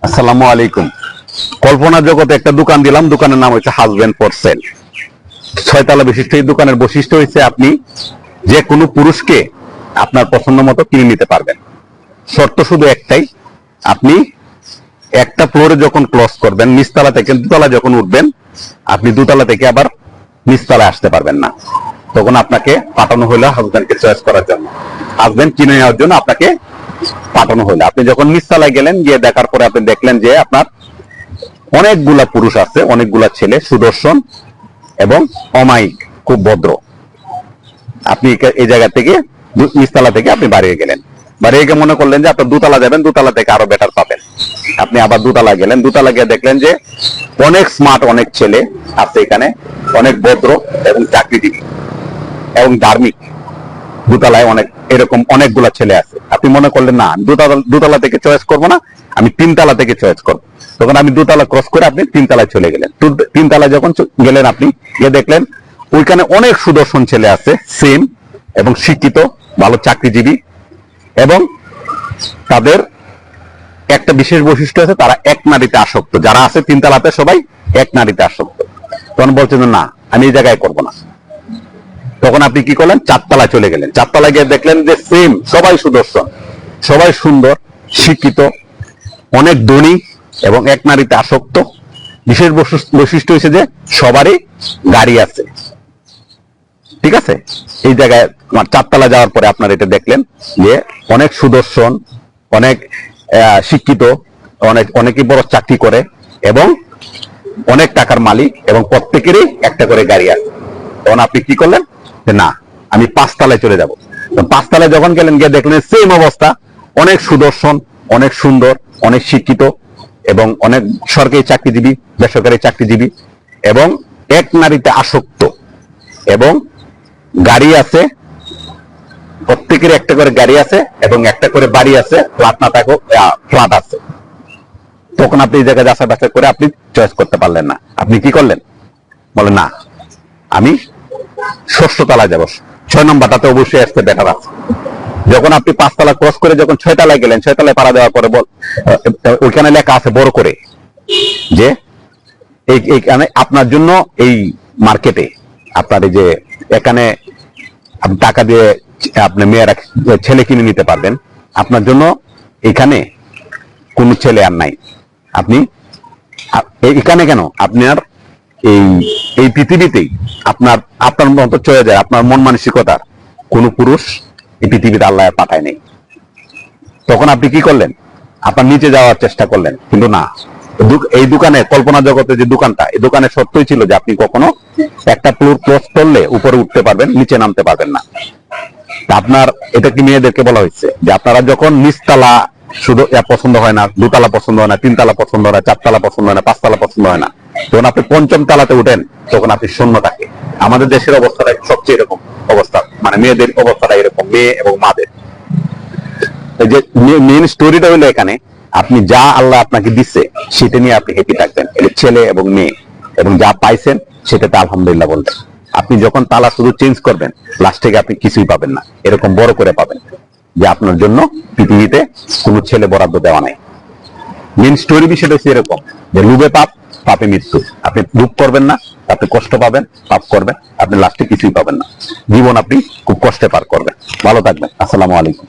আসসালামু আলাইকুম। কল্পনা জগতে একটা দোকান দিলাম, দোকানের নাম হচ্ছে হাজবেন্ড ফর সেল। 6 তলা বিশিষ্ট এই দোকানের বৈশিষ্ট্য হচ্ছে আপনি যে কোনো পুরুষকে আপনার পছন্দ মতো কিনে নিতে পারবেন। শর্ত শুধু একটাই, আপনি একটা ফ্লোরে যখন ক্লোজ করবেন, নিচতলা থেকে দোতলা যখন উঠবেন, আপনি দোতলা থেকে আবার নিচতলায় আসতে পারবেন না। তখন আপনাকে পাঠানো হলো হাজবেন্ডকে চয়েস করার জন্য, হাজবেন্ড কিনে নেওয়ার জন্য আপনাকে পাঠানো হলো। আপনি যখন নিচতলায় গেলেন, গিয়ে দেখার পরে আপনি দেখলেন যে আপনার অনেকগুলা পুরুষ আছে, অনেকগুলা ছেলে, সুদর্শন এবং অমায়িক, খুব ভদ্র। আপনি এই জায়গা থেকে নিচতলা থেকে আপনি বাড়িয়ে গেলেন, বাড়িয়ে গিয়ে মনে করলেন যে আপনার দোতলা যাবেন, দোতলা থেকে আরো বেটার পাবেন। আপনি আবার দোতলা গেলেন, দোতলা গিয়ে দেখলেন যে অনেক স্মার্ট অনেক ছেলে আছে এখানে, অনেক ভদ্র এবং চাকরিজীবী এবং ধার্মিক। দোতলায় অনেক এরকম অনেকগুলা ছেলে আছে। আপনি মনে করলেন না, দোতলা থেকে চয়েস করবো না, আমি 3 তলা থেকে চয়েস করবো। তখন আমি দোতলা ক্রস করে আপনি 3 তলায় চলে গেলেন। 3 তলায় যখন গেলেন, আপনি গিয়ে দেখলেন ওইখানে অনেক সুদর্শন ছেলে আছে, সেম এবং শিক্ষিত, ভালো চাকরিজীবী, এবং তাদের একটা বিশেষ বৈশিষ্ট্য আছে, তারা এক নারীতে আসক্ত। যারা আছে 3 তলাতে সবাই এক নারীতে আসক্ত। তখন বলছেন না, আমি এই জায়গায় করবো না। তখন আপনি কি করলেন, 4 তলায় চলে গেলেন। 4 তলায় গিয়ে দেখলেন যে সেম, সবাই সুদর্শন, সবাই সুন্দর, শিক্ষিত, অনেক ধনী এবং এক নারীতে আসক্ত। বিশেষ বৈশিষ্ট্য হচ্ছে যে সবারই গাড়ি আছে। ঠিক আছে, এই জায়গায় 4 তলা যাওয়ার পরে আপনার এটা দেখলেন যে অনেক সুদর্শন, অনেক শিক্ষিত, অনেকেই বড় চাকরি করে এবং অনেক টাকার মালিক, এবং প্রত্যেকেরই একটা করে গাড়ি আছে। তখন আপনি কি করলেন যে না, আমি 5 তলায় চলে যাব। 5 তলায় যখন গেলেন, গিয়ে দেখলেন সেম অবস্থা, অনেক সুদর্শন, অনেক সুন্দর, অনেক শিক্ষিত এবং অনেক সরকারি চাকরিজীবী, বেসরকারি চাকরিজীবী এবং এক নারীতে আসক্ত, এবং গাড়ি আছে, প্রত্যেকের একটা করে গাড়ি আছে এবং একটা করে বাড়ি আছে, ফ্ল্যাট না থাকো ফ্ল্যাট আছে। তখন আপনি এই জায়গায় যাচাই বাছাই করে আপনি চয়েস করতে পারলেন না। আপনি কি করলেন, বলেন না, আমি 6 তলায় যাব, 6 নম্বরটাতে অবশ্যই আসতে বেটার আছে। যখন আপনি 5 তলা ক্রস করে যখন 6 তলায় গেলেন, 6 তলায় পাড়া দেওয়ার পরে ওইখানে লেখা আছে বড় করে যে এইখানে আপনার জন্য এই মার্কেটে, আপনার এই যে এখানে আপনি টাকা দিয়ে আপনি মেয়েরা ছেলে কিনে নিতে পারবেন, আপনার জন্য এখানে কোন ছেলে আর নাই। আপনি এখানে কেন, আপনার এই পৃথিবীতেই আপনার আপনার মতো চলে যায়, আপনার মন মানসিকতার কোন পুরুষ এই পৃথিবীতে আল্লাহ পাঠায় নেই। তখন আপনি কি করলেন, আপনার নিচে যাওয়ার চেষ্টা করলেন, কিন্তু না, এই দোকানে, কল্পনা জগতে যে দোকানটা, এই দোকানের সত্যই ছিল যে আপনি কখনো একটা ফ্লোর ক্রস করলে উপরে উঠতে পারবেন, নিচে নামতে পারবেন না। আপনার এটা কি মেয়েদেরকে বলা হয়েছে যে আপনারা যখন নিচতলা শুধু পছন্দ হয় না, 2 তলা পছন্দ হয় না, 3 তলা পছন্দ হয় না, 4 তলা পছন্দ হয় না, 5 তলা পছন্দ হয় না, যখন আপনি 5ম তলাতে উঠেন, তখন আপনি শূন্য থাকে। আমাদের দেশের অবস্থাটা সবচেয়ে এরকম অবস্থা, মানে মেয়েদের অবস্থাটা এরকম, মেয়ে এবং মাদের। এই যে মেইন স্টোরিটা হলো এখানে, আপনি যা আল্লাহ আপনাকে দিচ্ছে সেটা নিয়ে আপনি হ্যাপি থাকবেন, ছেলে এবং মেয়ে, এবং যা পাইছেন সেটাতে আলহামদুলিল্লাহ বলবেন। আপনি যখন তালা শুধু চেঞ্জ করবেন, লাস্ট থেকে আপনি কিছুই পাবেন না, এরকম বড় করে পাবেন যে আপনার জন্য পৃথিবীতে কোনো ছেলে বরাদ্দ দেওয়া নাই। মেইন স্টোরি বিষয়টা হচ্ছে এরকম যে লোভে পাপ, পাপে মৃত্যু। আপনি লোভ করবেন না, আপনি কষ্ট পাবেন, পাপ করবেন, আপনি লাস্টে কিছুই পাবেন না, জীবন আপনি খুব কষ্টে পার করবেন। ভালো থাকবেন, আসসালামু আলাইকুম।